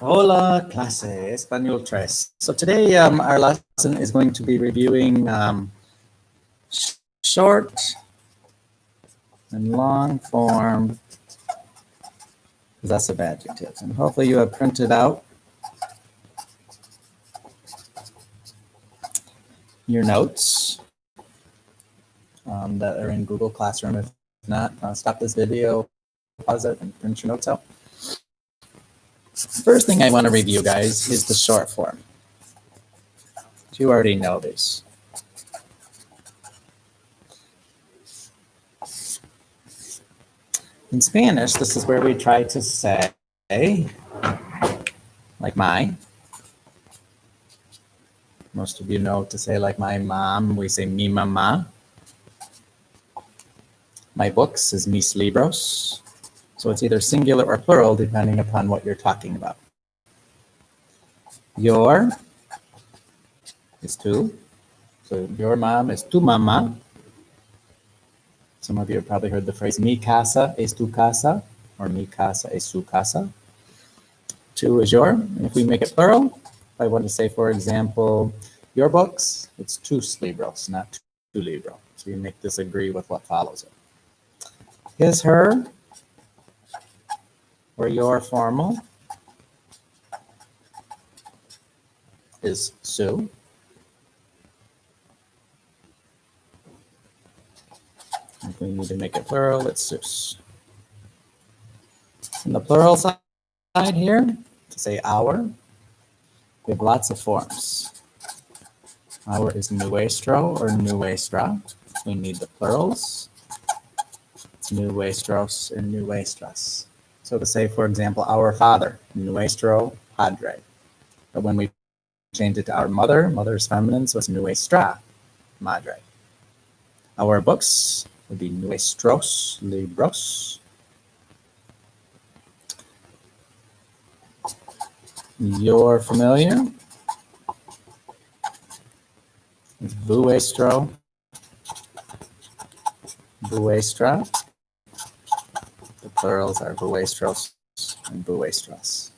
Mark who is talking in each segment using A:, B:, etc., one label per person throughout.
A: Hola, clase Español 3. So today our lesson is going to be reviewing short and long form possessive adjectives. And hopefully you have printed out your notes that are in Google Classroom. If not, stop this video, pause it, and print your notes out. First thing I want to review, guys, is the short form. You already know this. In Spanish, this is where we try to say, like my. Most of you know to say like my mom, we say mi mamá. My books is mis libros. So it's either singular or plural depending upon what you're talking about. Your is tu. So your mom is tu mamá. Some of you have probably heard the phrase mi casa es tu casa or mi casa es su casa. Tu is your. And if we make it plural, if I want to say, for example, your books, it's tus libros, not tu libro. So you make this agree with what follows it. His, her, or your formal is su. If we need to make it plural, it's sus. In the plural side here, to say our, we have lots of forms. Our is nuestro or nuestra. We need the plurals. It's nuestros and nuestras. So to say, for example, our father, nuestro padre. But when we change it to our mother, mother is feminine, so it's nuestra madre. Our books would be nuestros libros. You're familiar. It's vuestro, vuestra. The plurals are vuestros and vuestras.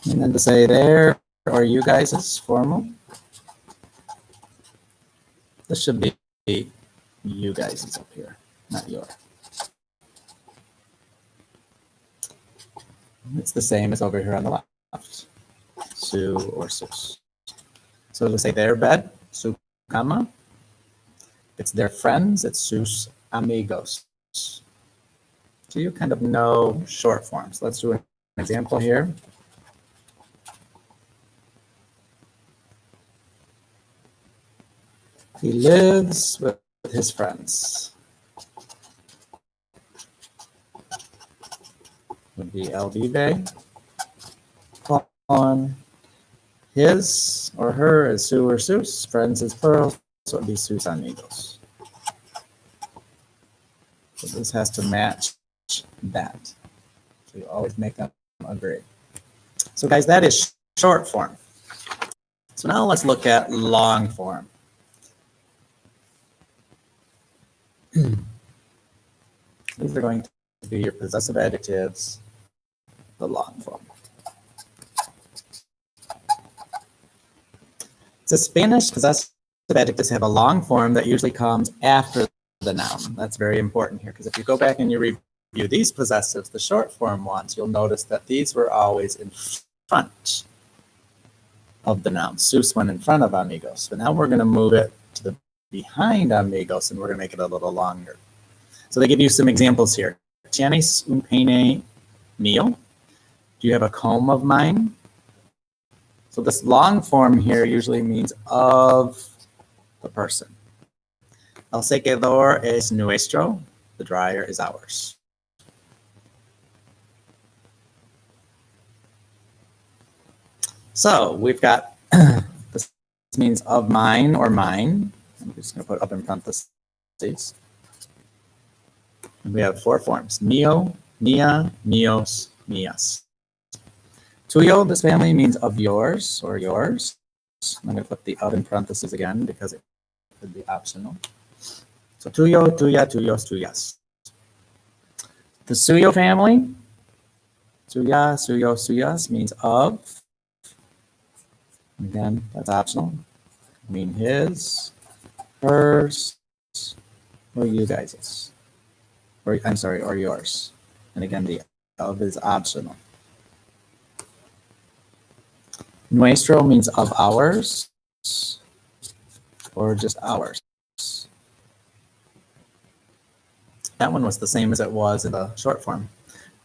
A: And then to say there or you guys is formal. This should be you guys is up here, not your. It's the same as over here on the left. Su or sus. So to say their bed, su cama. It's their friends, it's sus amigos. So you kind of know short forms. Let's do an example here. He lives with his friends. Would be el vive. On his or her is su or sus. Friends is plural, so it would be sus amigos. So this has to match that. So you always make them agree. So guys, that is short form. So now let's look at long form. These are going to be your possessive adjectives, the long form. So Spanish possessive adjectives have a long form that usually comes after the noun. That's very important here, because if you go back and you review these possessives, the short form ones, you'll notice that these were always in front of the noun. Sus went in front of amigos. But now we're going to move it to the behind amigos, and we're going to make it a little longer. So they give you some examples here. Tienes un peine mío? Do you have a comb of mine? So this long form here usually means of the person. El secador es nuestro. The dryer is ours. So we've got, this means of mine or mine. I'm just going to put up in parentheses. And we have four forms: mío, mía, míos, mías. Tuyo, this family means of yours or yours. I'm going to put the of in parentheses again because it could be optional. So tuyo, tuya, tuyos, tuyas. The suyo family, suya, suyo, suyas means of. Again, that's optional. Mean his, hers, or you guys's. Or I'm sorry, or yours. And again, the of is optional. Nuestro means of ours, or just ours. That one was the same as it was in the short form.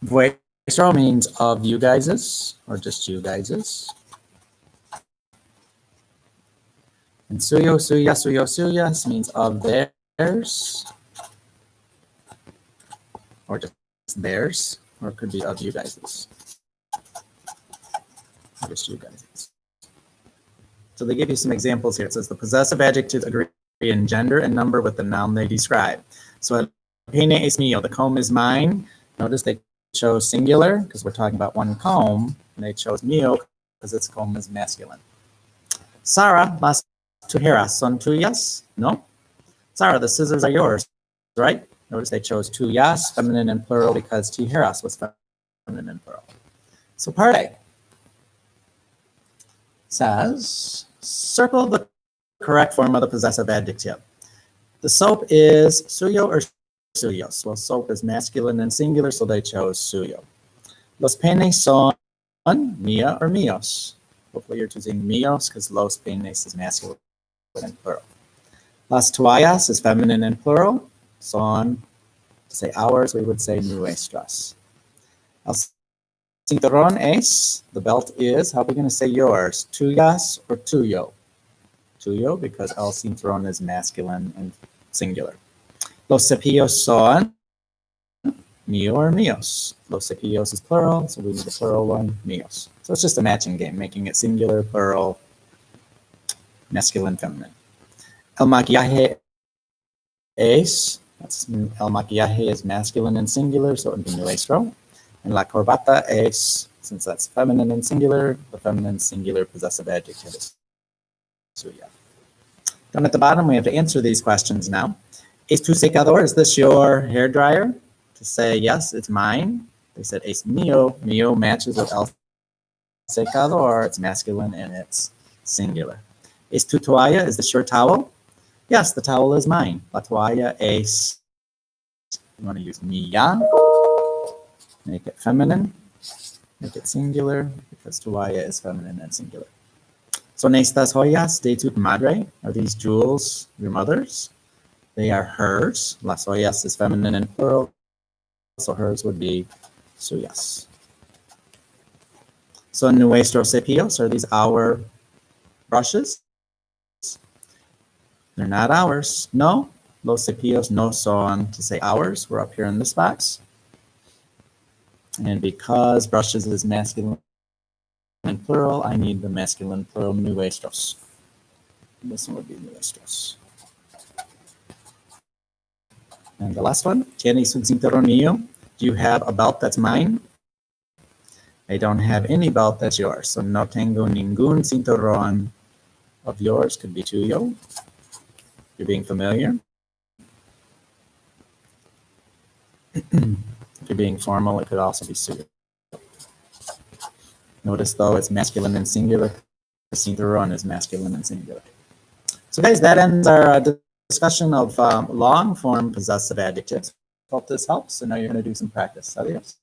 A: Vuestro means of you guys's, or just you guys's. And suyo, suya, suyo, suyas means of theirs, or just theirs, or it could be of you guys's. Just you guys's. So they give you some examples here. It says the possessive adjectives agree in gender and number with the noun they describe. So el peine es mío, the comb is mine. Notice they chose singular because we're talking about one comb, and they chose mío because its comb is masculine. Sara, las tijeras son tuyas? No. Sara, the scissors are yours, right? Notice they chose tuyas, feminine and plural, because tijeras was feminine and plural. So part A says, circle the correct form of the possessive adjective. The soap is suyo or suyos. Well, soap is masculine and singular, so they chose suyo. Los peines son mía or míos. Hopefully you're choosing míos because los peines is masculine and plural. Las toallas is feminine and plural. Son, to say ours, we would say nuestras. El cinturón es, the belt is, how are we going to say yours? Tuyas or tuyo? Tuyo, because el cinturón is masculine and singular. Los cepillos son mío or míos. Los cepillos is plural, so we need the plural one, míos. So it's just a matching game, making it singular, plural, masculine, feminine. El maquillaje es, el maquillaje is masculine and singular, so it would be nuestro. And la corbata es, since that's feminine and singular, the feminine singular possessive adjective is suya. Down at the bottom, we have to answer these questions now. Es tu secador? Is this your hair dryer? To say yes, it's mine. They said es mío. Mío matches with el secador. It's masculine and it's singular. Es tu toalla? Is this your towel? Yes, the towel is mine. La toalla es, you want to use mía. Make it feminine, make it singular, because toalla is feminine and singular. Son estas joyas de tu madre? Are these jewels your mother's? They are hers. Las joyas is feminine and plural, so hers would be suyas. Son nuestros cepillos? Are these our brushes? They're not ours. No, los cepillos no son, to say ours. We're up here in this box. And because brushes is masculine and plural, I need the masculine plural nuestros. This one would be nuestros. And the last one, ¿tienes un cinturón mío? Do you have a belt that's mine? I don't have any belt that's yours. So no tengo ningún cinturón of yours. Could be tuyo. You're being familiar. If you're being formal, it could also be suyo. Notice though it's masculine and singular. The cinturón is masculine and singular. So guys, that ends our discussion of long form possessive adjectives. Hope this helps. So now you're going to do some practice. Adios.